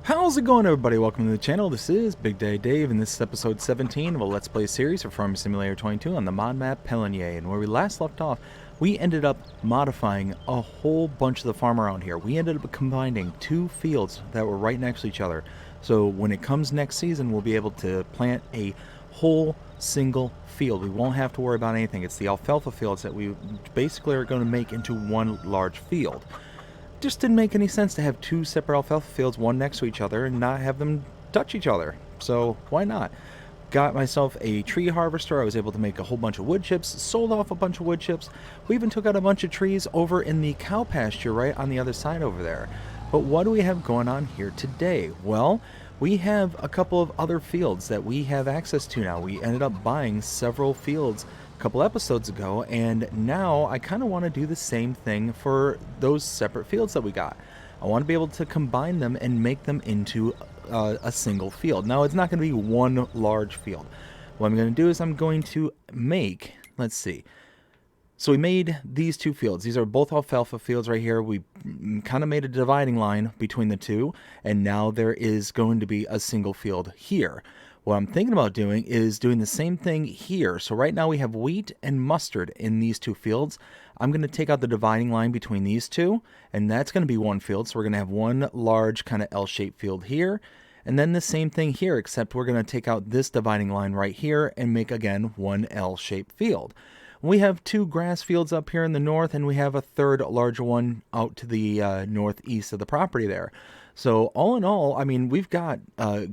How's it going, everybody? Welcome to the channel. This is Big Day Dave, and this is episode 17 of a Let's Play series for Farming Simulator 22 on the mod map Pallegney. And where we last left off, we ended up modifying a whole bunch of the farm around here. We ended up combining two fields that were right next to each other. So when it comes next season, we'll be able to plant a whole single field. We won't have to worry about anything. It's the alfalfa fields that we basically are going to make into one large field. Just didn't make any sense to have two separate alfalfa fields, one next to each other, and not have them touch each other. So why not? Got myself a tree harvester. I was able to make a whole bunch of wood chips, sold off a bunch of wood chips. We even took out a bunch of trees over in the cow pasture right on the other side over there. But what do we have going on here today? Well, we have a couple of other fields that we have access to now. We ended up buying several fields a couple episodes ago, and now I kind of want to do the same thing for those separate fields that we got. I want to be able to combine them and make them into a single field. Now, it's not going to be one large field. What I'm going to do is I'm going to make, let's see. So we made these two fields. These are both alfalfa fields right here. We kind of made a dividing line between the two, and now there is going to be a single field here. What I'm thinking about doing is doing the same thing here. So right now we have wheat and mustard in these two fields. I'm going to take out the dividing line between these two, and that's going to be one field. So we're going to have one large kind of L-shaped field here, and then the same thing here, except we're going to take out this dividing line right here and make, again, one L-shaped field. We have two grass fields up here in the north, and we have a third larger one out to the northeast of the property there. So all in all, I mean, we've got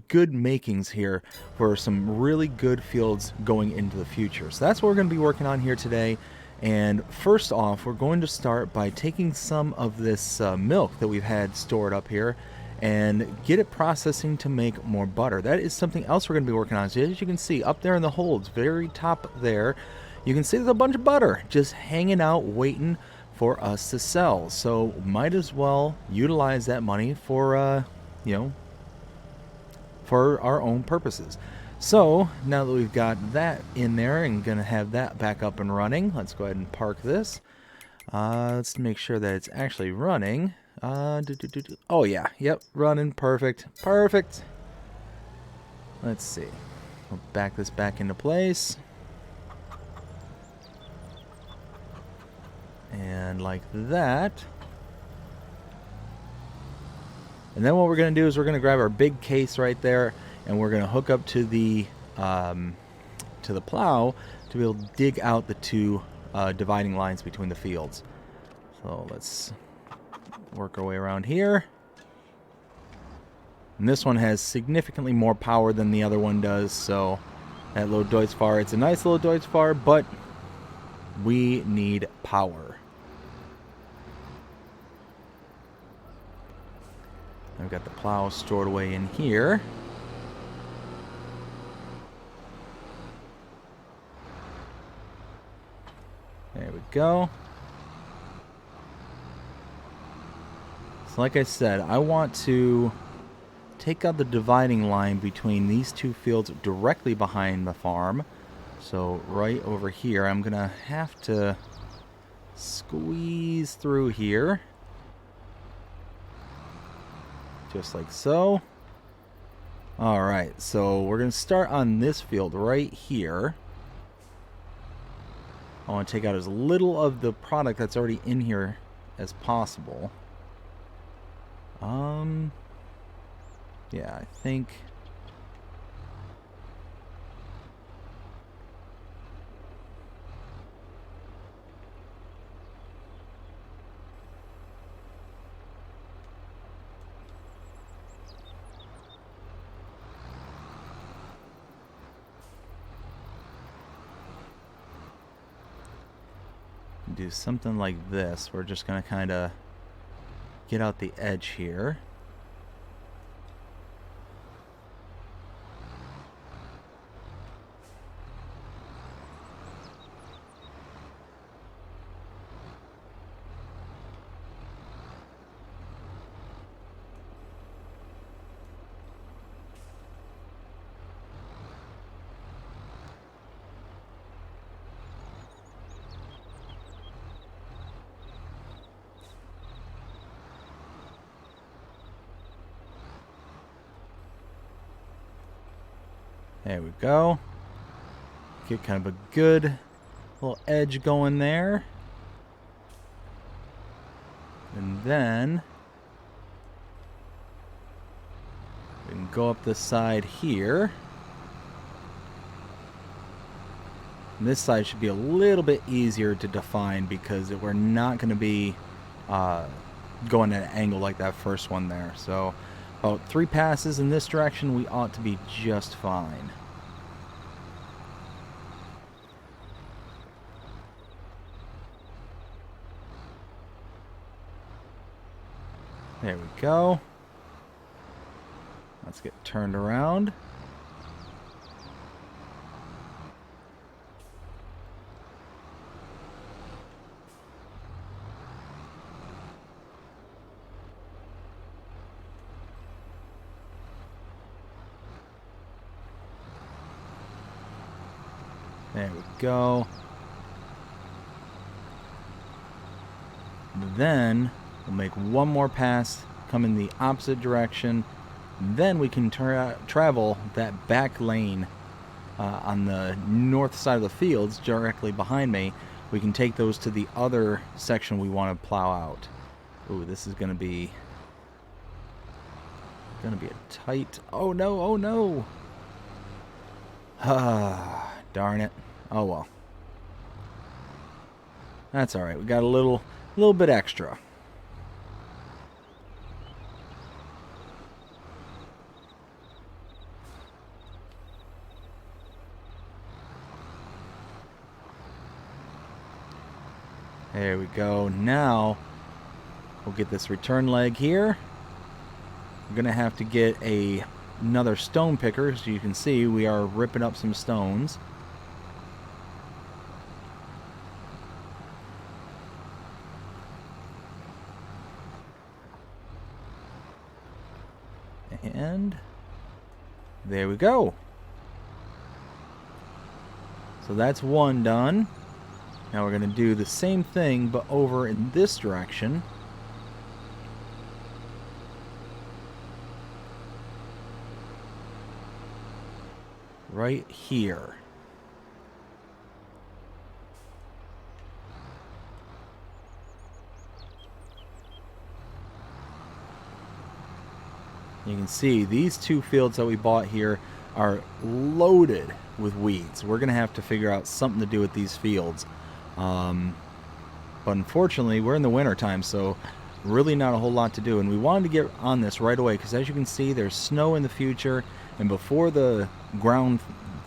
good makings here for some really good fields going into the future. So that's what we're going to be working on here today. And first off, we're going to start by taking some of this milk that we've had stored up here and get it processing to make more butter. That is something else we're going to be working on. So as you can see, up there in the holds, very top there, you can see there's a bunch of butter just hanging out, waiting for us to sell. So might as well utilize that money for, for our own purposes. So now that we've got that in there and gonna have that back up and running, let's go ahead and park this. Let's make sure that it's actually running. Oh yeah, yep, running, perfect. Let's see. We'll back this back into place. And like that. And then what we're going to do is we're going to grab our big case right there, and we're going to hook up to the plow to be able to dig out the two dividing lines between the fields. So let's work our way around here. And this one has significantly more power than the other one does, so that little Deutz-Fahr, it's a nice little Deutz-Fahr, but we need power. I've got the plow stored away in here. There we go. So like I said, I want to take out the dividing line between these two fields directly behind the farm. So right over here, I'm going to have to squeeze through here. Just like so. Alright, so we're going to start on this field right here. I want to take out as little of the product that's already in here as possible. Yeah, I think... do something like this. We're just going to kind of get out the edge here. There we go. Get kind of a good little edge going there. And then we can go up the side here. And this side should be a little bit easier to define because we're not going to be going at an angle like that first one there. So about 3 passes in this direction, we ought to be just fine. There we go. Let's get turned around. There we go. And then we'll make one more pass, come in the opposite direction. Then we can travel that back lane on the north side of the fields directly behind me. We can take those to the other section we want to plow out. Ooh, this is going to be a tight... Oh no, oh no! Ah, darn it. Oh well. That's alright, we got a little bit extra. There we go. Now we'll get this return leg here. We're gonna have to get another stone picker. As you can see, we are ripping up some stones. And there we go. So that's one done. Now we're going to do the same thing, but over in this direction. Right here. You can see these 2 fields that we bought here are loaded with weeds. We're going to have to figure out something to do with these fields. But unfortunately, we're in the winter time, so really not a whole lot to do. And we wanted to get on this right away because, as you can see, there's snow in the future. And before the ground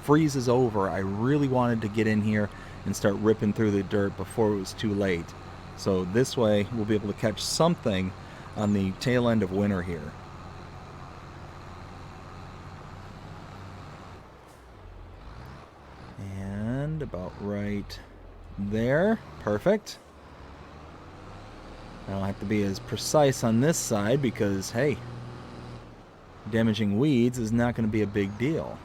freezes over, I really wanted to get in here and start ripping through the dirt before it was too late. So this way, we'll be able to catch something on the tail end of winter here. And about right there. Perfect. I don't have to be as precise on this side because, hey, damaging weeds is not going to be a big deal.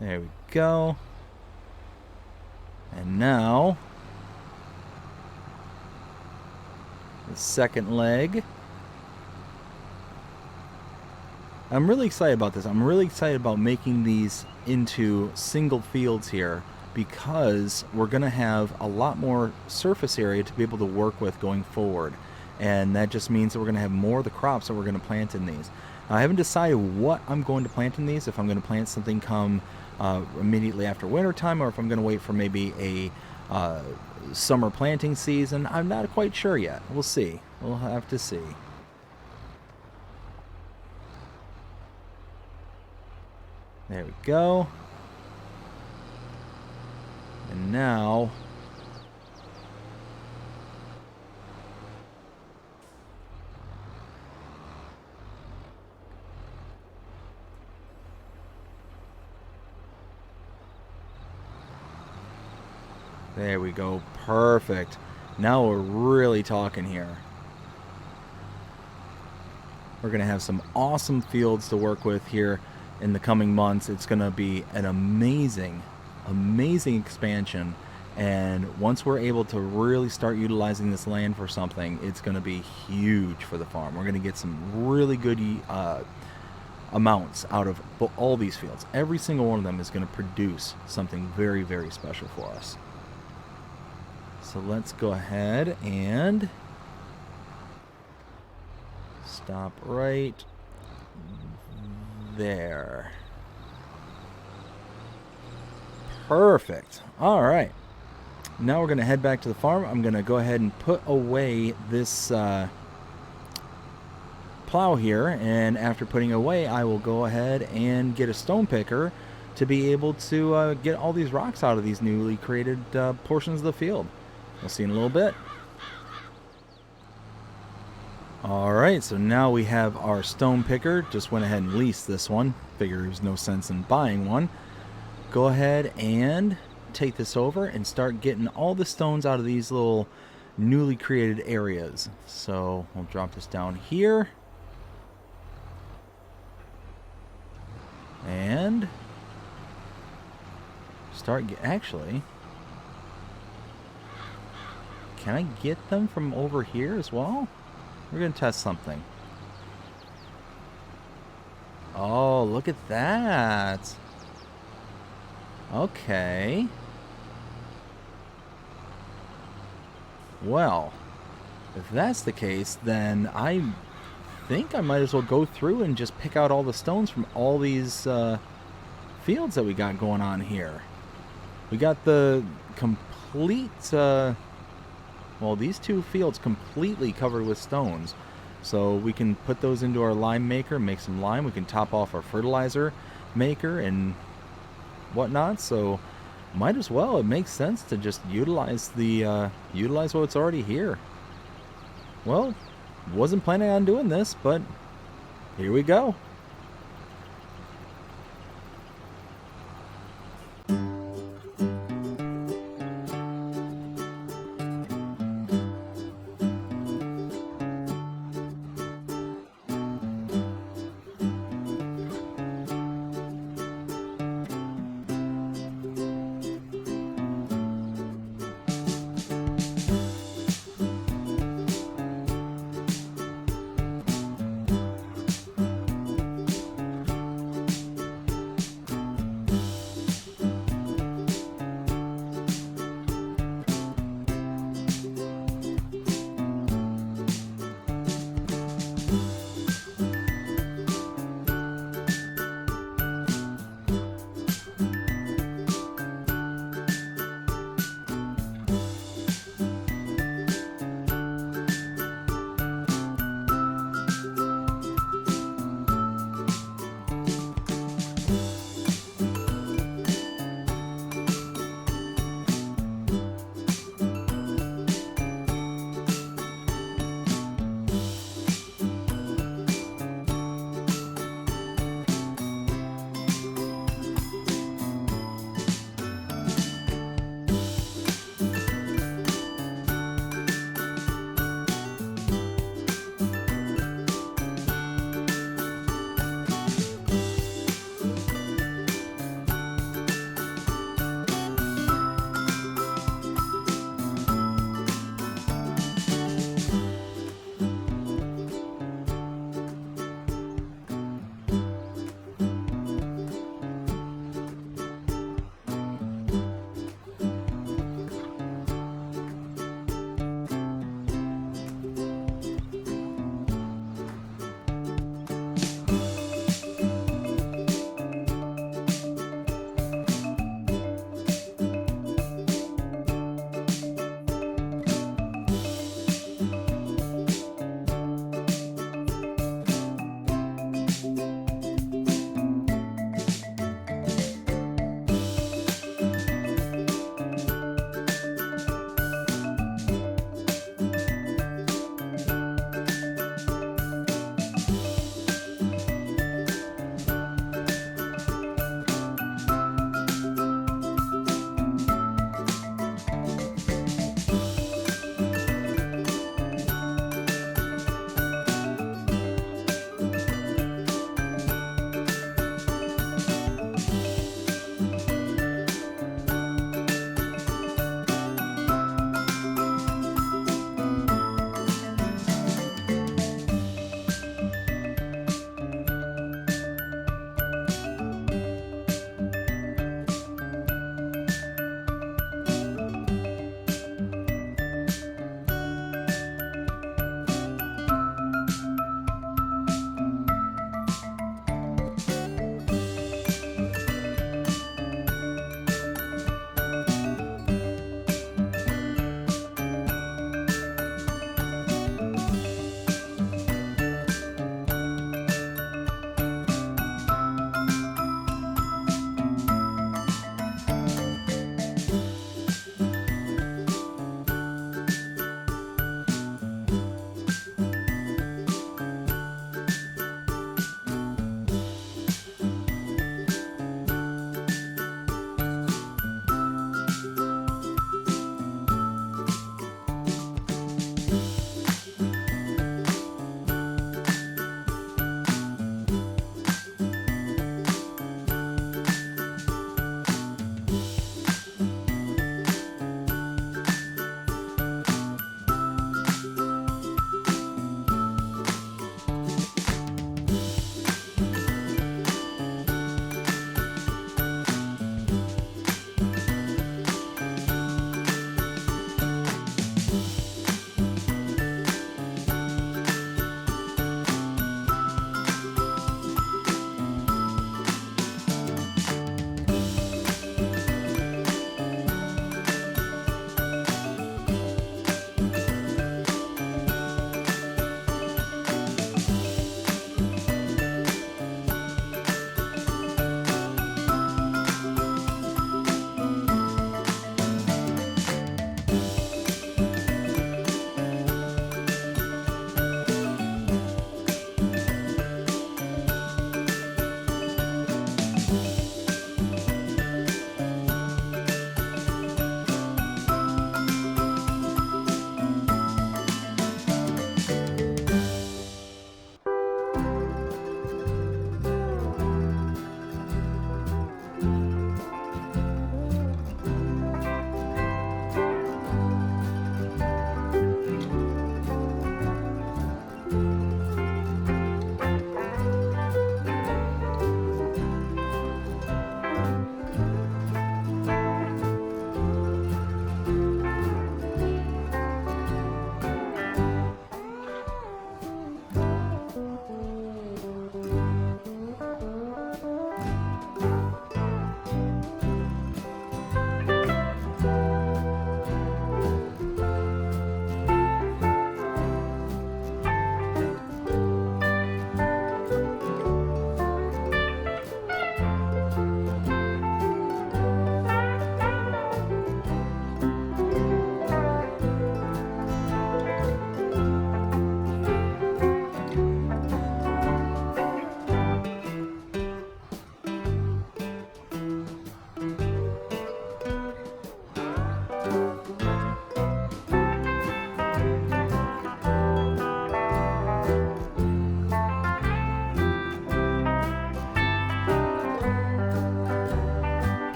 There we go. And now the second leg. I'm really excited about this. I'm really excited about making these into single fields here because we're going to have a lot more surface area to be able to work with going forward. And that just means that we're going to have more of the crops that we're going to plant in these. Now, I haven't decided what I'm going to plant in these, if I'm going to plant something come immediately after winter time or if I'm going to wait for maybe a summer planting season. I'm not quite sure yet. We'll see. We'll have to see. There we go. And now there we go. Perfect. Now we're really talking here. We're going to have some awesome fields to work with here in the coming months. It's going to be an amazing expansion, And once we're able to really start utilizing this land for something, it's going to be huge for the farm. We're going to get some really good amounts out of all these fields. Every single one of them is going to produce something very, very special for us. So let's go ahead and stop right there. Perfect. All right. Now we're going to head back to the farm. I'm going to go ahead and put away this plow here, and after putting it away, I will go ahead and get a stone picker to be able to get all these rocks out of these newly created portions of the field. We'll see in a little bit. Alright, so now we have our stone picker. Just went ahead and leased this one. Figure there's no sense in buying one. Go ahead and take this over and start getting all the stones out of these little newly created areas. So we'll drop this down here. And start actually, can I get them from over here as well? We're going to test something. Oh, look at that. Okay. Well, if that's the case, then I think I might as well go through and just pick out all the stones from all these fields that we got going on here. We got the complete... well, these two fields completely covered with stones. So we can put those into our lime maker, make some lime. We can top off our fertilizer maker and whatnot. So might as well. It makes sense to just utilize the utilize what's already here. Well, wasn't planning on doing this, but here we go.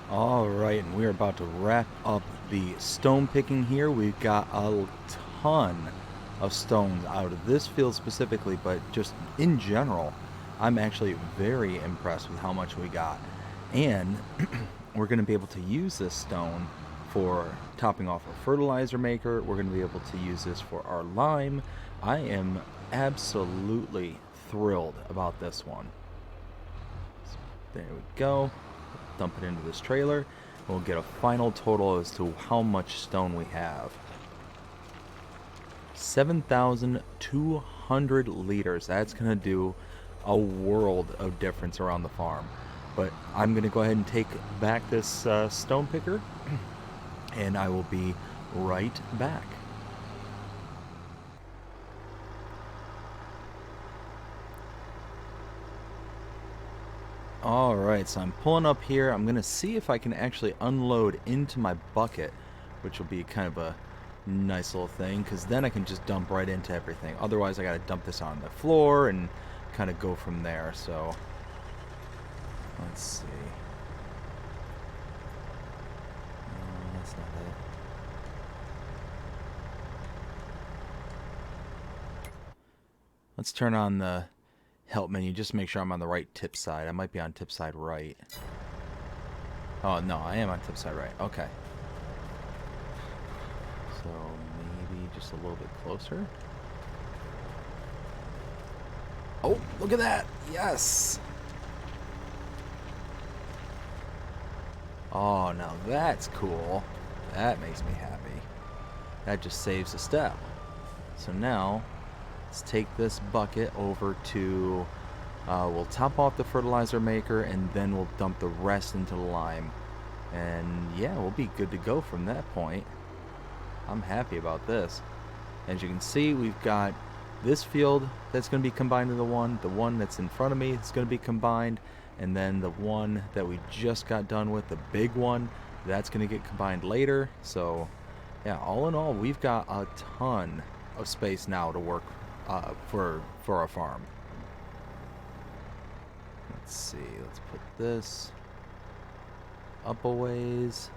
Alright, and we're about to wrap up the stone picking here. We've got a ton of stones out of this field specifically, but just in general, I'm actually very impressed with how much we got. And we're going to be able to use this stone for topping off a fertilizer maker. We're going to be able to use this for our lime. I am absolutely thrilled about this one. So there we go. Dump it into this trailer, and we'll get a final total as to how much stone we have. 7,200 liters. That's going to do a world of difference around the farm. But I'm going to go ahead and take back this stone picker, and I will be right back. Alright, so I'm pulling up here. I'm going to see if I can actually unload into my bucket, which will be kind of a nice little thing, because then I can just dump right into everything. Otherwise, I got to dump this on the floor and kind of go from there. So, let's see. That's not it. Let's turn on the help menu, just make sure I'm on the right tip side. I might be on tip side right. Oh, no, I am on tip side right. Okay. So, maybe just a little bit closer. Oh, look at that! Yes! Oh, now that's cool. That makes me happy. That just saves a step. So now, let's take this bucket over to, we'll top off the fertilizer maker, and then we'll dump the rest into the lime. And yeah, we'll be good to go from that point. I'm happy about this. As you can see, we've got this field that's going to be combined to the one that's in front of me is going to be combined, and then the one that we just got done with, the big one, that's going to get combined later. So yeah, all in all, we've got a ton of space now to work for our farm. Let's see, let's put this up a ways.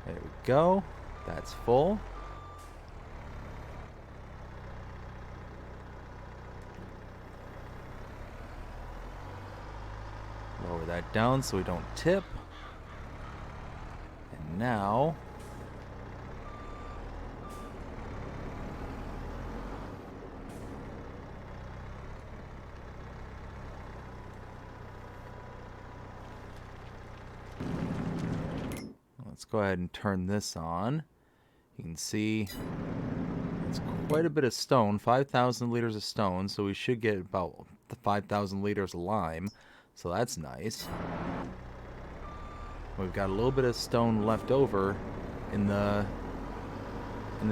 There we go. That's full. Lower that down so we don't tip. And now let's go ahead and turn this on. You can see it's quite a bit of stone, 5,000 liters of stone, so we should get about 5,000 liters of lime, so that's nice. We've got a little bit of stone left over in the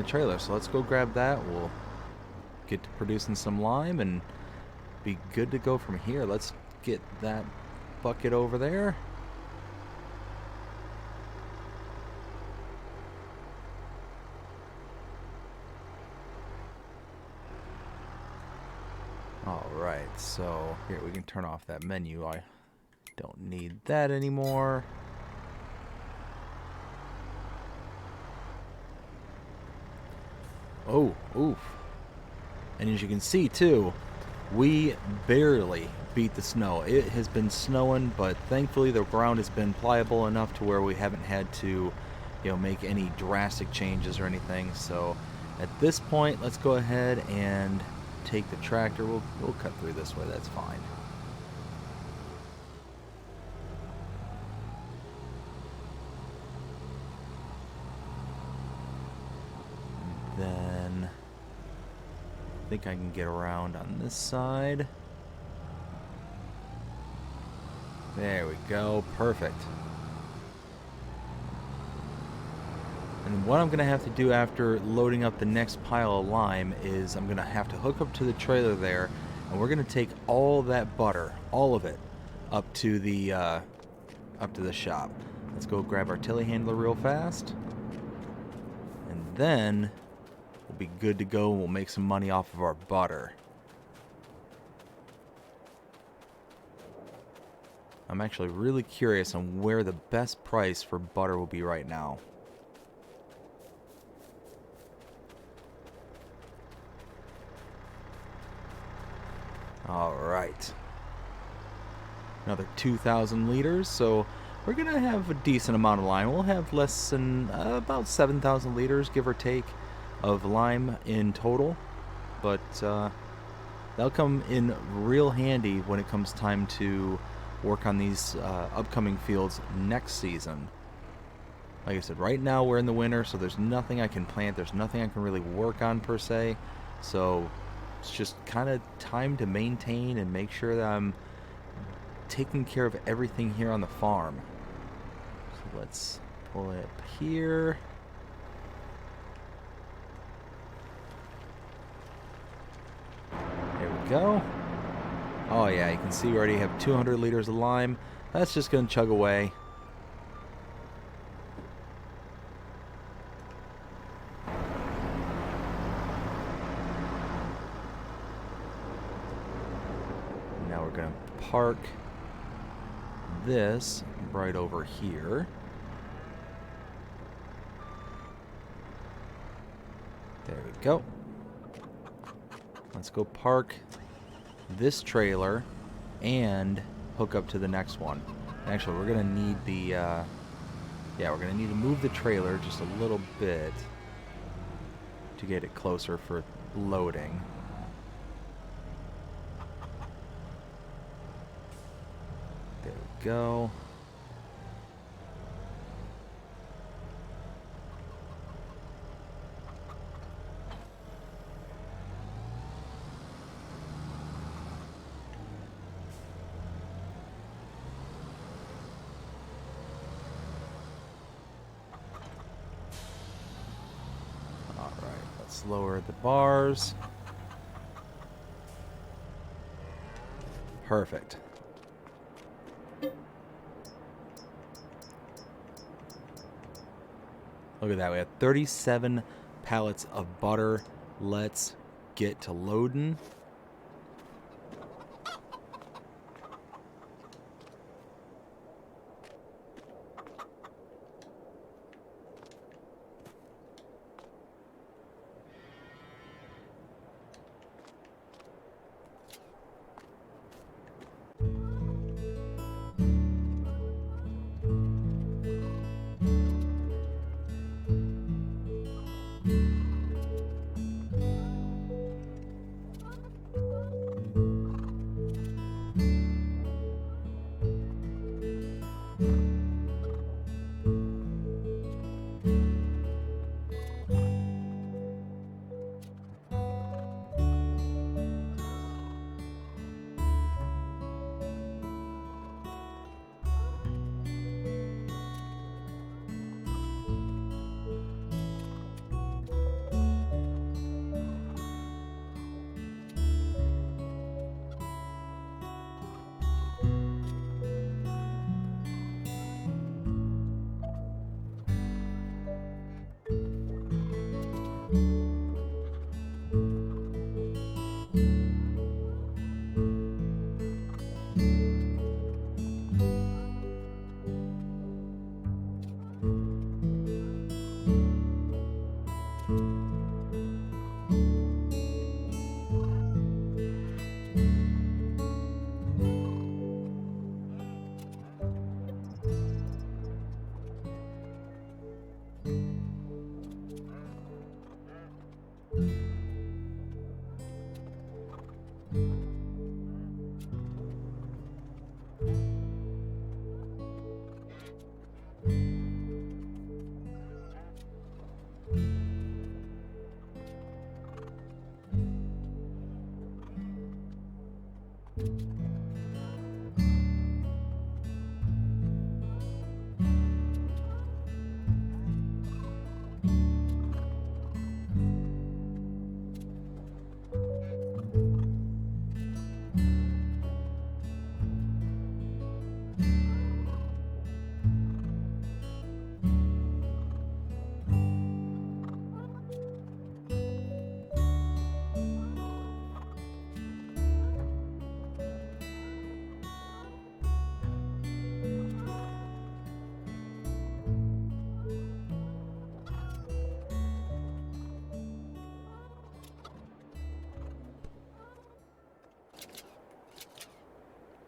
trailer, so let's go grab that. We'll get to producing some lime and be good to go from here. Let's get that bucket over there. Alright, so here we can turn off that menu. I don't need that anymore. Oh, oof. And as you can see too, we barely beat the snow. It has been snowing, but thankfully the ground has been pliable enough to where we haven't had to, make any drastic changes or anything. So at this point, let's go ahead and take the tractor. We'll cut through this way, that's fine. And then I think I can get around on this side. There we go, perfect. And what I'm going to have to do after loading up the next pile of lime is I'm going to have to hook up to the trailer there, and we're going to take all that butter, all of it, up to the shop. Let's go grab our telehandler real fast, and then we'll be good to go. We'll make some money off of our butter. I'm actually really curious on where the best price for butter will be right now. Alright. Another 2,000 liters, so we're going to have a decent amount of lime. We'll have less than about 7,000 liters, give or take, of lime in total. But that'll come in real handy when it comes time to work on these upcoming fields next season. Like I said, right now we're in the winter, so there's nothing I can plant. There's nothing I can really work on per se. So it's just kind of time to maintain and make sure that I'm taking care of everything here on the farm. So let's pull it up here. There we go. Oh yeah, you can see we already have 200 liters of lime. That's just going to chug away. Now we're going to park this right over here. There we go. Let's go park this trailer and hook up to the next one. Actually, we're gonna need the we're gonna need to move the trailer just a little bit to get it closer for loading. There we go. Let's lower the bars. Perfect. Look at that. We have 37 pallets of butter. Let's get to loading.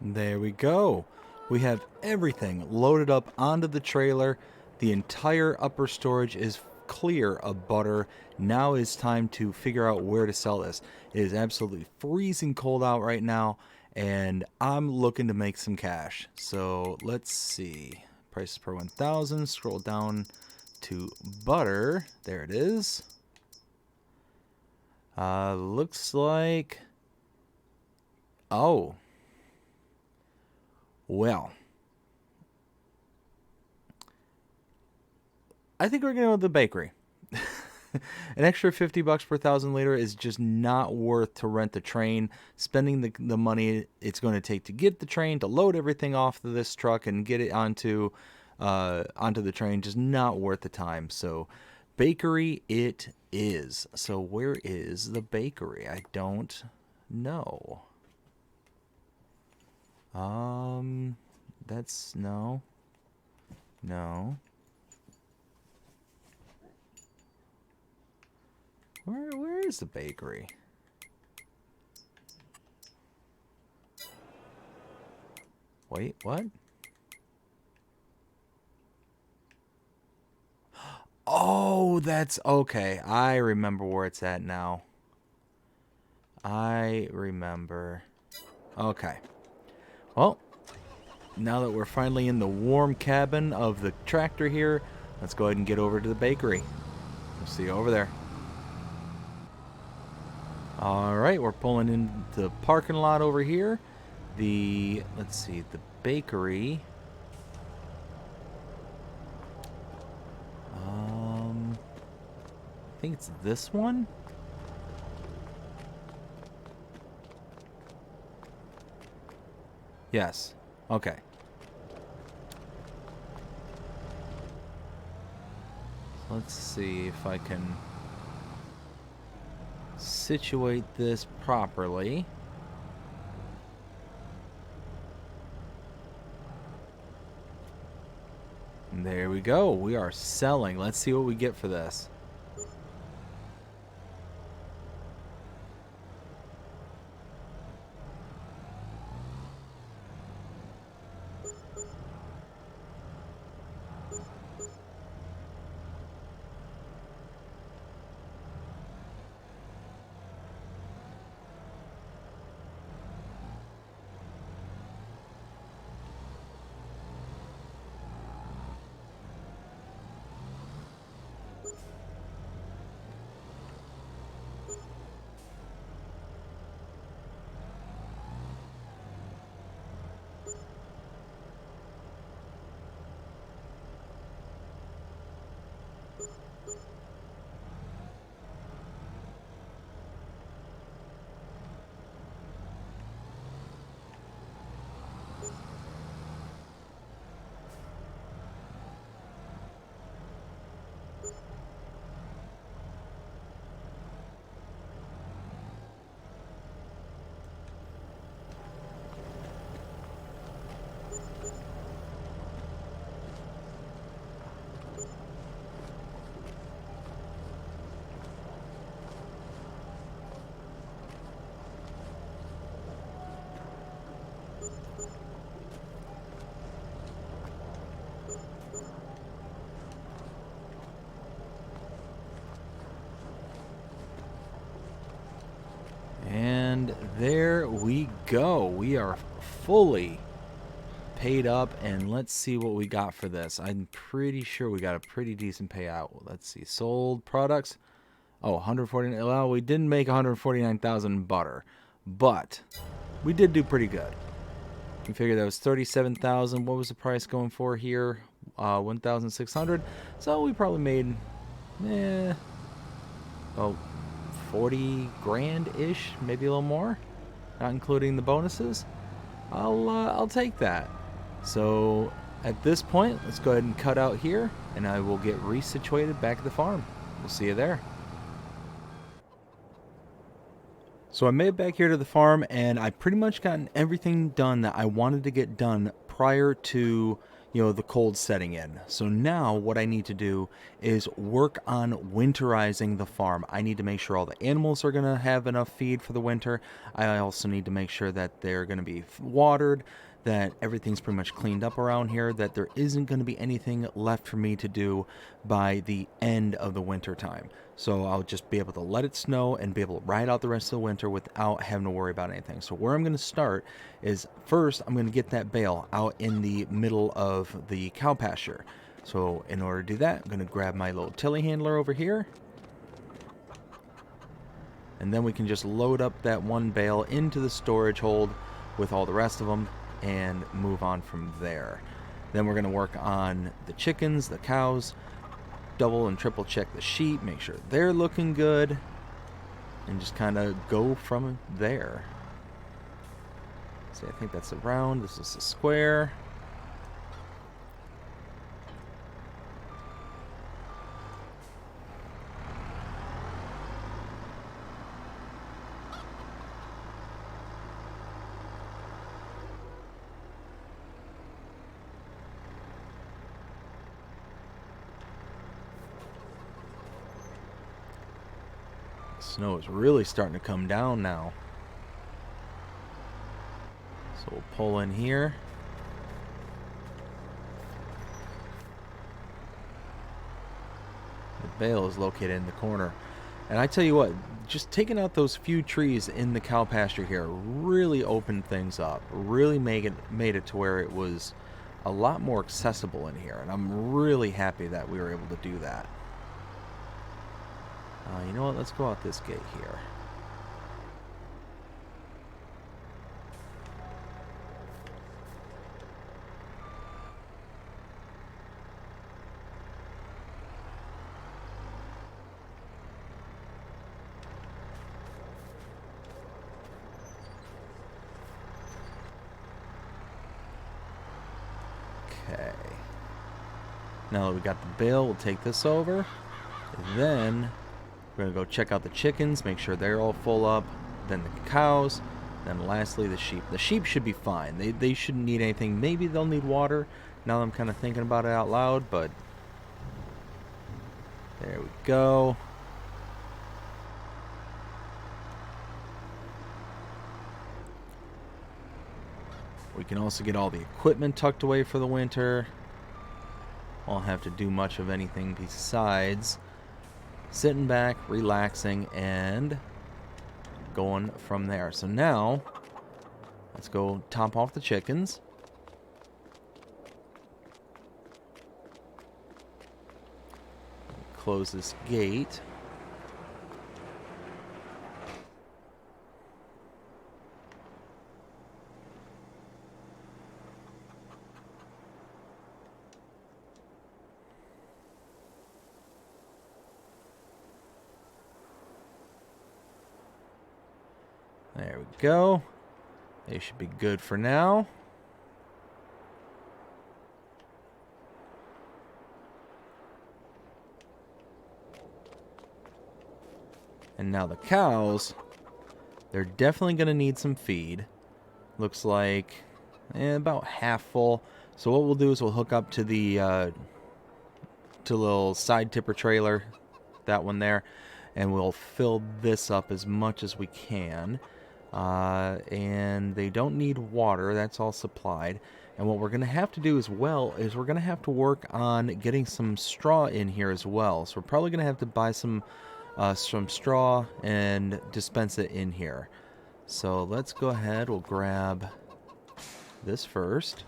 There we go. We have everything loaded up onto the trailer. The entire upper storage is clear of butter. Now is time to figure out where to sell this. It is absolutely freezing cold out right now, and I'm looking to make some cash. So let's see. Prices per 1,000. Scroll down to butter. There it is. Looks like... Oh. Well, I think we're going to go with the bakery. An extra $50 per 1,000 liter is just not worth to rent the train. Spending the money it's going to take to get the train, to load everything off of this truck and get it onto the train, just not worth the time. So bakery it is. So where is the bakery? I don't know. That's no. Where is the bakery? Wait, what? Oh, that's okay. I remember where it's at now. I remember. Okay. Well, now that we're finally in the warm cabin of the tractor here, let's go ahead and get over to the bakery. We'll see you over there. Alright, we're pulling into the parking lot over here. Let's see, the bakery. I think it's this one. Yes. Okay. Let's see if I can situate this properly. And there we go. We are selling. Let's see what we get for this. And there we go. We are fully paid up, and let's see what we got for this. I'm pretty sure we got a pretty decent payout. Let's see. Sold products. Oh, 149. Well, we didn't make 149,000 butter, but we did do pretty good. You figure that was 37,000. What was the price going for here? 1,600. So we probably made, oh, 40 grand ish, maybe a little more, not including the bonuses. I'll take that. So at this point, let's go ahead and cut out here, and I will get resituated back at the farm. We'll see you there. So I made it back here to the farm, and I pretty much gotten everything done that I wanted to get done prior to, the cold setting in. So now what I need to do is work on winterizing the farm. I need to make sure all the animals are going to have enough feed for the winter. I also need to make sure that they're going to be watered, that everything's pretty much cleaned up around here, that there isn't going to be anything left for me to do by the end of the winter time. So I'll just be able to let it snow and be able to ride out the rest of the winter without having to worry about anything. So where I'm going to start is first I'm going to get that bale out in the middle of the cow pasture. So in order to do that, I'm going to grab my little tilly handler over here. And then we can just load up that one bale into the storage hold with all the rest of them and move on from there. Then we're going to work on the chickens, the cows, double and triple check the sheep, make sure they're looking good, and just kind of go from there. See, I think that's a round, this is a square. Snow is really starting to come down now. So we'll pull in here. The bale is located in the corner. And I tell you what, just taking out those few trees in the cow pasture here really opened things up. Really made it to where it was a lot more accessible in here. And I'm really happy that we were able to do that. You know what? Let's go out this gate here. Okay. Now that we got the bale, we'll take this over. And then we're going to go check out the chickens, make sure they're all full up. Then the cows. Then lastly, the sheep. The sheep should be fine. They shouldn't need anything. Maybe they'll need water. Now I'm kind of thinking about it out loud, but there we go. We can also get all the equipment tucked away for the winter. Won't have to do much of anything besides sitting back, relaxing, and going from there. So now, let's go top off the chickens. Close this gate. There we go. They should be good for now. And now the cows, they're definitely going to need some feed. Looks like about half full. So what we'll do is we'll hook up to the little side tipper trailer, that one there, and we'll fill this up as much as we can. And they don't need water, that's all supplied. And what we're going to have to do as well is we're going to have to work on getting some straw in here as well. So we're probably going to have to buy some straw and dispense it in here. So let's go ahead, we'll grab this first.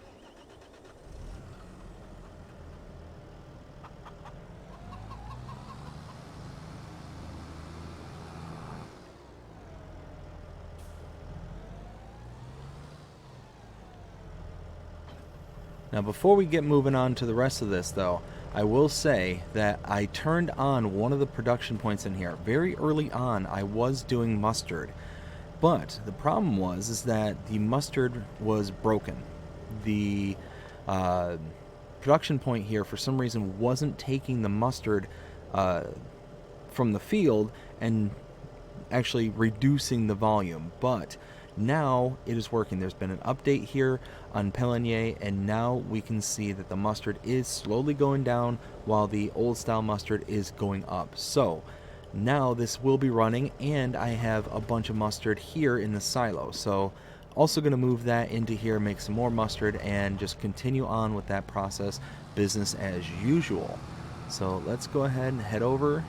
Now before we get moving on to the rest of this though, I will say that I turned on one of the production points in here. Very early on I was doing mustard, but the problem is that the mustard was broken. The production point here for some reason wasn't taking the mustard from the field and actually reducing the volume, but Now it is working. There's been an update here on Pallegney, and now we can see that the mustard is slowly going down while the old style mustard is going up. So now this will be running, and I have a bunch of mustard here in the silo. So also going to move that into here, make some more mustard, and just continue on with that process, business as usual. So let's go ahead and head over.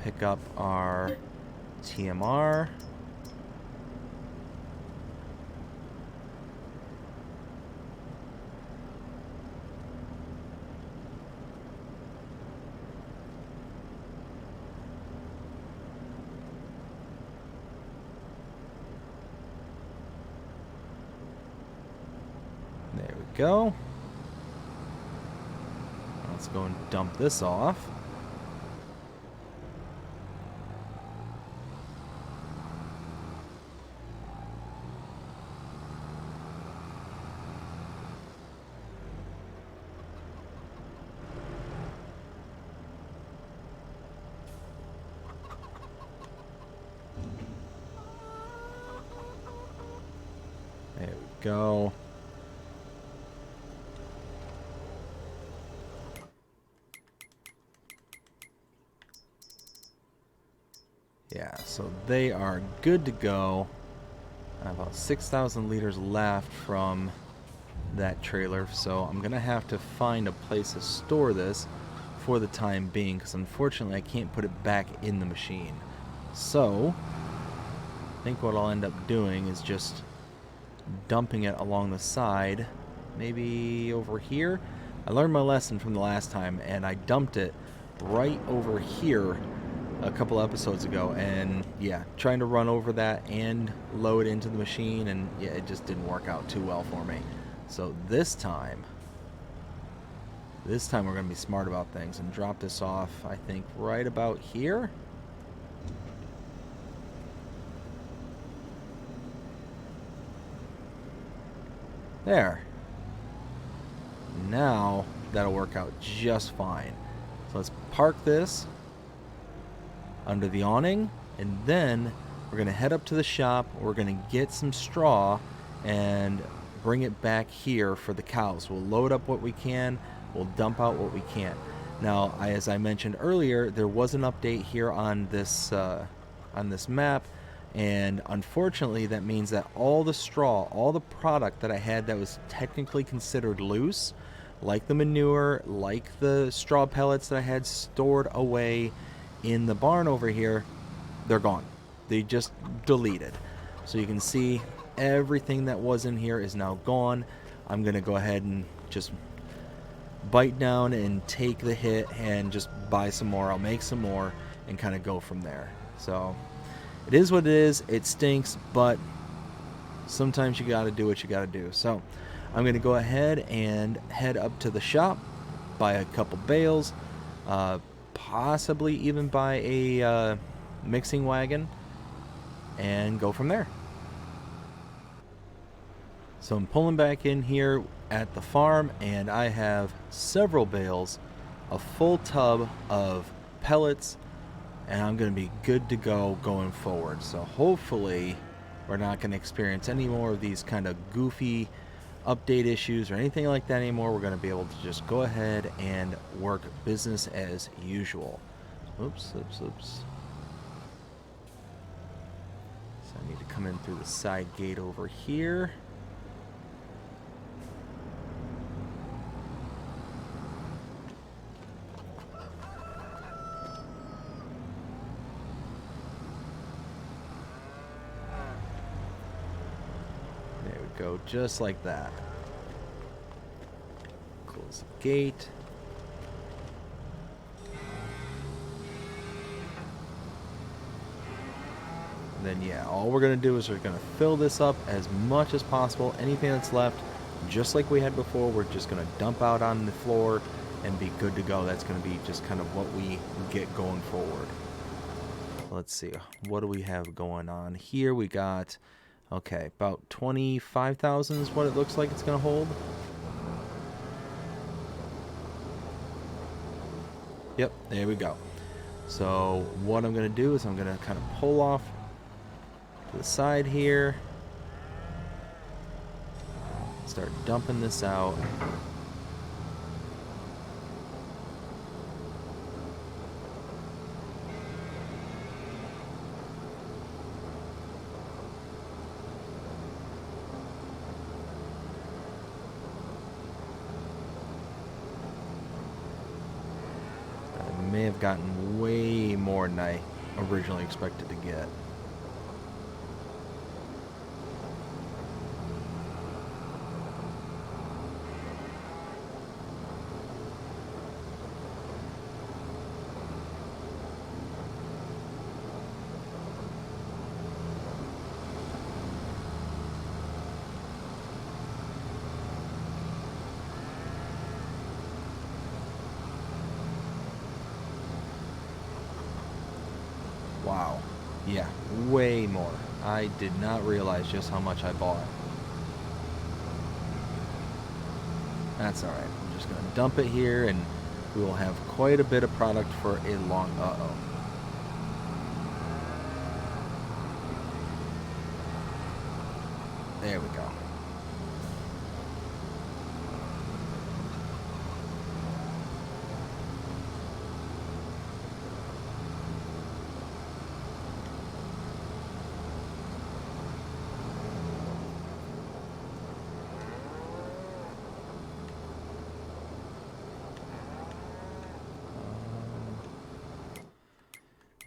Pick up our TMR. There we go. Let's go and dump this off. There we go. Yeah, so they are good to go. About 6,000 liters left from that trailer, so I'm gonna have to find a place to store this for the time being, because unfortunately I can't put it back in the machine. So I think what I'll end up doing is just dumping it along the side, maybe over here. I learned my lesson from the last time, and I dumped it right over here a couple episodes ago, and yeah, trying to run over that and load into the machine, and yeah, it just didn't work out too well for me. So this time we're going to be smart about things and drop this off, I think, right about here. There. Now that'll work out just fine. So let's park this under the awning, and then we're going to head up to the shop. We're going to get some straw and bring it back here for the cows. We'll load up what we can, we'll dump out what we can. Now, as I mentioned earlier, there was an update here on this map, and unfortunately that means that all the straw, all the product that I had that was technically considered loose, like the manure, like the straw pellets that I had stored away in the barn over here, they're gone. They just deleted. So you can see everything that was in here is now gone. I'm gonna go ahead and just bite down and take the hit and just buy some more. I'll make some more and kind of go from there. So it is what it is. It stinks, but sometimes you gotta do what you gotta do. So I'm gonna go ahead and head up to the shop, buy a couple bales, possibly even buy a mixing wagon, and go from there. So I'm pulling back in here at the farm, and I have several bales, a full tub of pellets, and I'm going to be good to go going forward. So hopefully we're not going to experience any more of these kind of goofy update issues or anything like that anymore. We're going to be able to just go ahead and work business as usual. Oops. So I need to come in through the side gate over here. There we go, just like that. Close the gate. Then yeah, all we're going to do is we're going to fill this up as much as possible. Anything that's left, just like we had before, we're just going to dump out on the floor and be good to go. That's going to be just kind of what we get going forward. Let's see, what do we have going on here? We got, okay, about 25,000 is what it looks like it's going to hold. Yep, there we go. So what I'm going to do is I'm going to kind of pull off to the side here. Start dumping this out. May have gotten way more than I originally expected to get. Wow. Yeah, way more. I did not realize just how much I bought. That's alright. I'm just going to dump it here, and we will have quite a bit of product for a long... Uh-oh. There we go.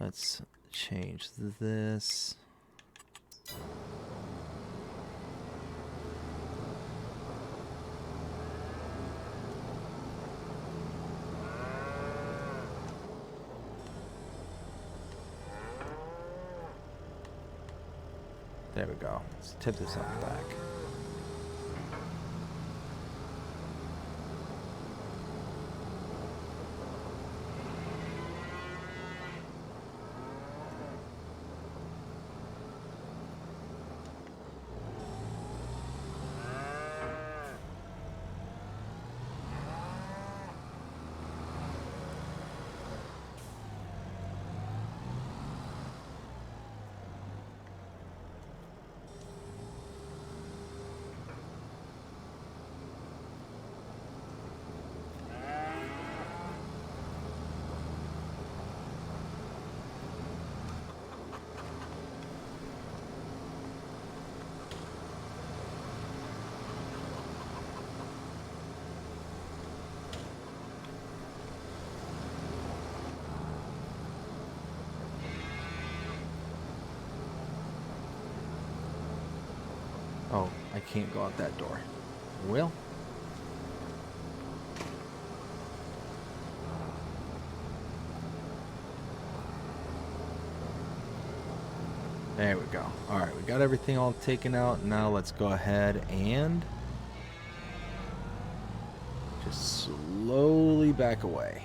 Let's change this. There we go. Let's tip this up back. Oh, I can't go out that door. Well. There we go. Alright, we got everything all taken out. Now let's go ahead and just slowly back away.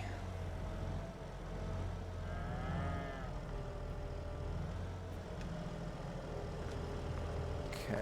Okay.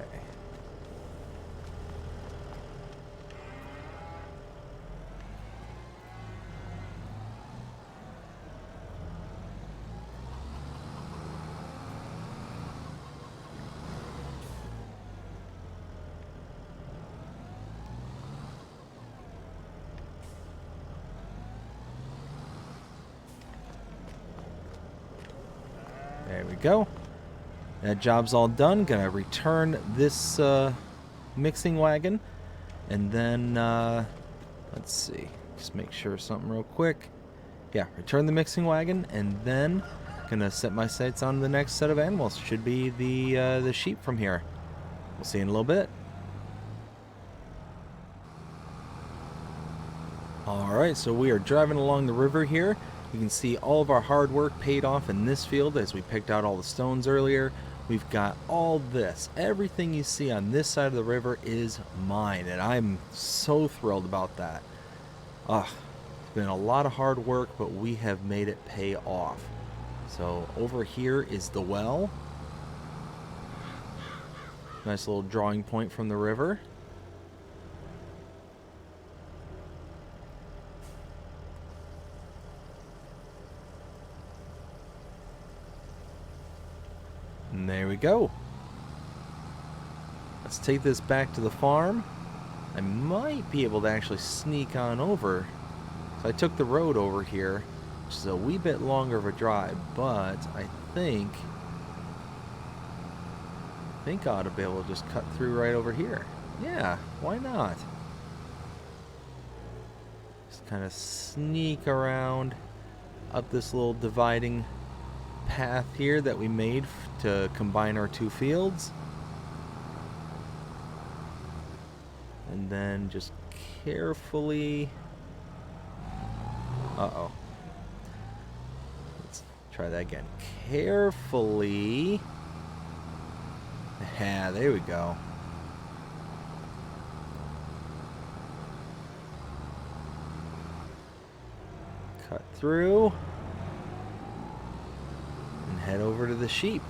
There we go. That job's all done. Gonna return this mixing wagon, and then let's see. Just make sure something real quick. Yeah, return the mixing wagon, and then gonna set my sights on the next set of animals. Should be the sheep from here. We'll see you in a little bit. All right, so we are driving along the river here. You can see all of our hard work paid off in this field as we picked out all the stones earlier. We've got all this. Everything you see on this side of the river is mine, and I'm so thrilled about that. It's been a lot of hard work, but we have made it pay off. So over here is the well. Nice little drawing point from the river. And there we go. Let's take this back to the farm. I might be able to actually sneak on over. So I took the road over here, which is a wee bit longer of a drive, but I think I ought to be able to just cut through right over here. Yeah, why not? Just kind of sneak around up this little dividing path here that we made to combine our two fields. And then just carefully... Uh-oh. Let's try that again. Carefully... Yeah, there we go. Cut through. And head over to the sheep.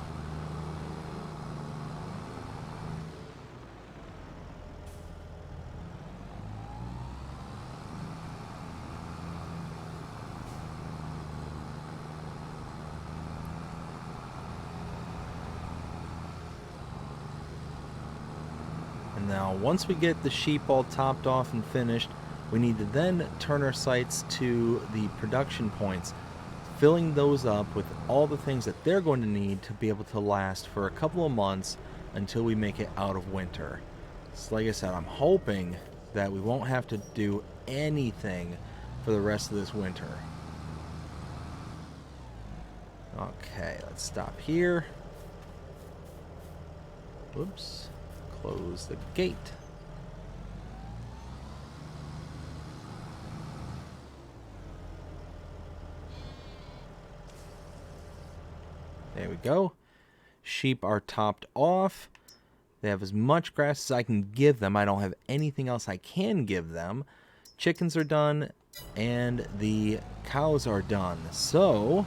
Now, once we get the sheep all topped off and finished, we need to then turn our sights to the production points, filling those up with all the things that they're going to need to be able to last for a couple of months until we make it out of winter. So like I said, I'm hoping that we won't have to do anything for the rest of this winter. Okay, let's stop here. Oops. Close the gate. There we go. Sheep are topped off. They have as much grass as I can give them. I don't have anything else I can give them. Chickens are done, and the cows are done. So,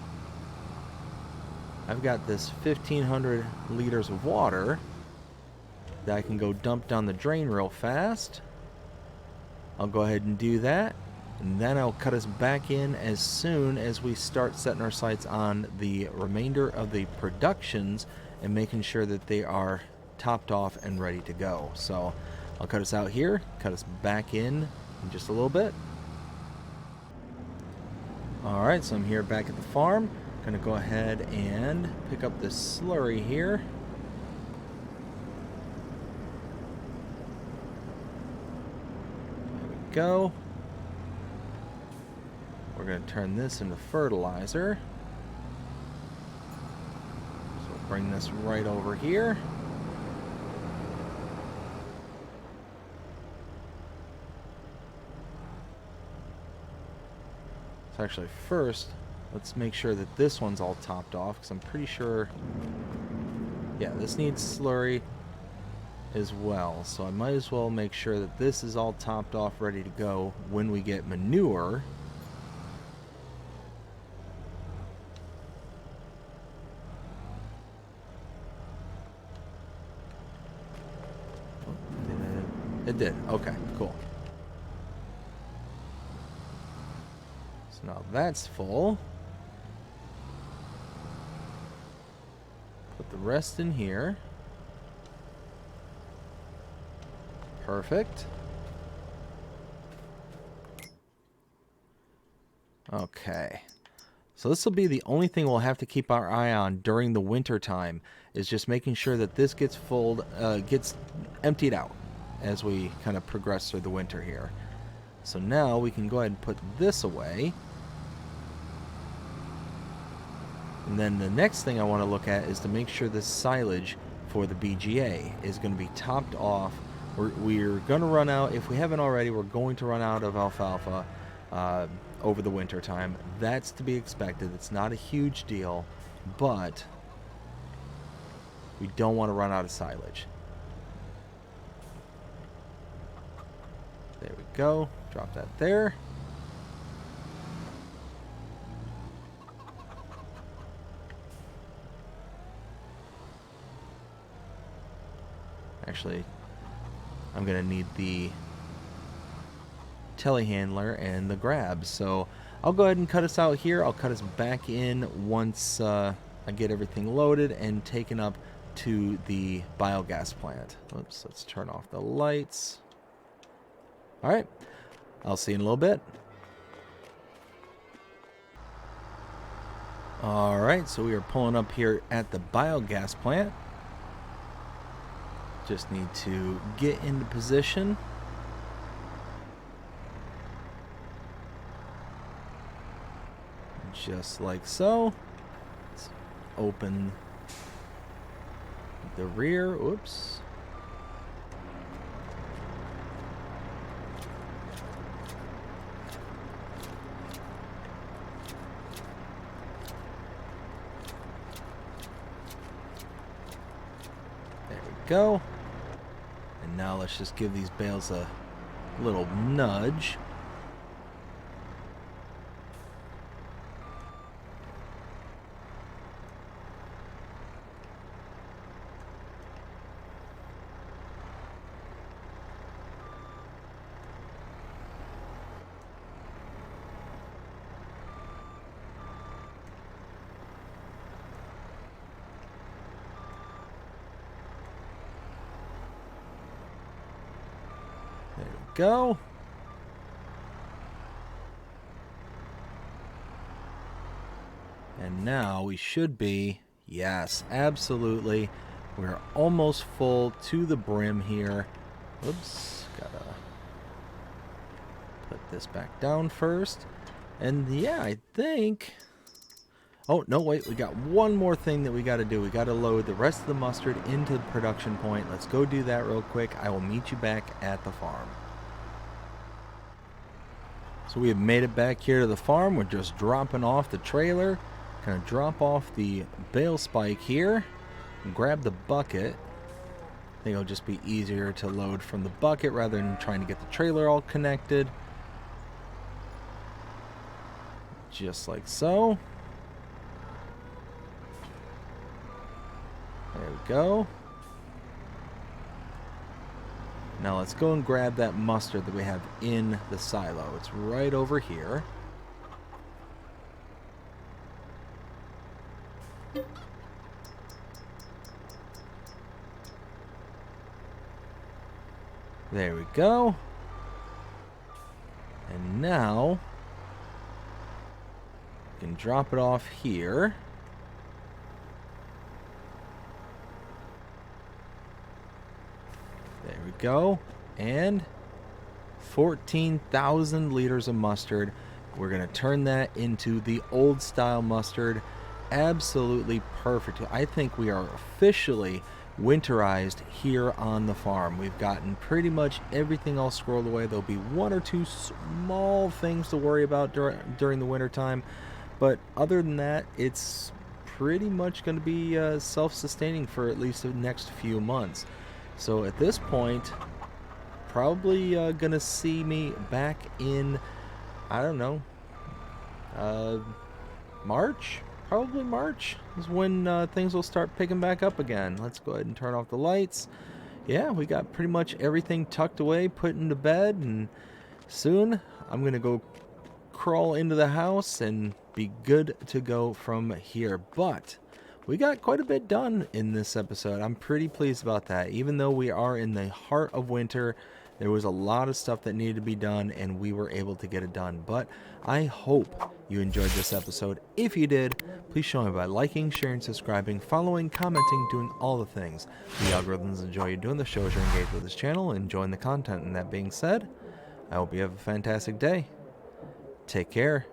I've got this 1,500 liters of water that I can go dump down the drain real fast. I'll go ahead and do that, and then I'll cut us back in as soon as we start setting our sights on the remainder of the productions and making sure that they are topped off and ready to go. So I'll cut us out here, cut us back in just a little bit. Alright, so I'm here back at the farm. Gonna go ahead and pick up this slurry here. Go. We're going to turn this into fertilizer. So we'll bring this right over here. So actually first, let's make sure that this one's all topped off, because I'm pretty sure, yeah, this needs slurry as well, so I might as well make sure that this is all topped off, ready to go when we get manure. It did. Okay, cool. So now that's full. Put the rest in here. Perfect. Okay. So this will be the only thing we'll have to keep our eye on during the winter time, is just making sure that this gets gets emptied out as we kind of progress through the winter here. So now we can go ahead and put this away. And then the next thing I want to look at is to make sure this silage for the BGA is going to be topped off. We're going to run out, if we haven't already, we're going to run out of alfalfa over the winter time. That's to be expected. It's not a huge deal, but we don't want to run out of silage. There we go. Drop that there. Actually, I'm going to need the telehandler and the grabs. So I'll go ahead and cut us out here. I'll cut us back in once I get everything loaded and taken up to the biogas plant. Oops, let's turn off the lights. All right, I'll see you in a little bit. All right, so we are pulling up here at the biogas plant. Just need to get into position. Just like so. Let's open the rear. Oops. There we go. And now let's just give these bales a little nudge. There we go. And now we should be, yes, absolutely. We're almost full to the brim here. Oops, gotta put this back down first. And yeah, I think... Oh, no, wait, we got one more thing that we got to do. We got to load the rest of the mustard into the production point. Let's go do that real quick. I will meet you back at the farm. So we have made it back here to the farm. We're just dropping off the trailer. Gonna drop off the bale spike here. Grab the bucket. I think it'll just be easier to load from the bucket rather than trying to get the trailer all connected. Just like so. There we go. Now let's go and grab that mustard that we have in the silo. It's right over here. There we go. And now we can drop it off here. There we go. And 14,000 liters of mustard. We're going to turn that into the old style mustard. Absolutely perfect. I think we are officially winterized here on the farm. We've gotten pretty much everything all squirreled away. There'll be one or two small things to worry about during the winter time. But other than that, it's pretty much going to be self-sustaining for at least the next few months. So at this point, probably gonna see me back in, I don't know, March? Probably March is when things will start picking back up again. Let's go ahead and turn off the lights. Yeah, we got pretty much everything tucked away, put into bed, and soon I'm gonna go crawl into the house and be good to go from here. But we got quite a bit done in this episode. I'm pretty pleased about that. Even though we are in the heart of winter, there was a lot of stuff that needed to be done, and we were able to get it done. But I hope you enjoyed this episode. If you did, please show me by liking, sharing, subscribing, following, commenting, doing all the things. The algorithms enjoy you doing the shows. You're engaged with this channel and enjoying the content. And that being said, I hope you have a fantastic day. Take care.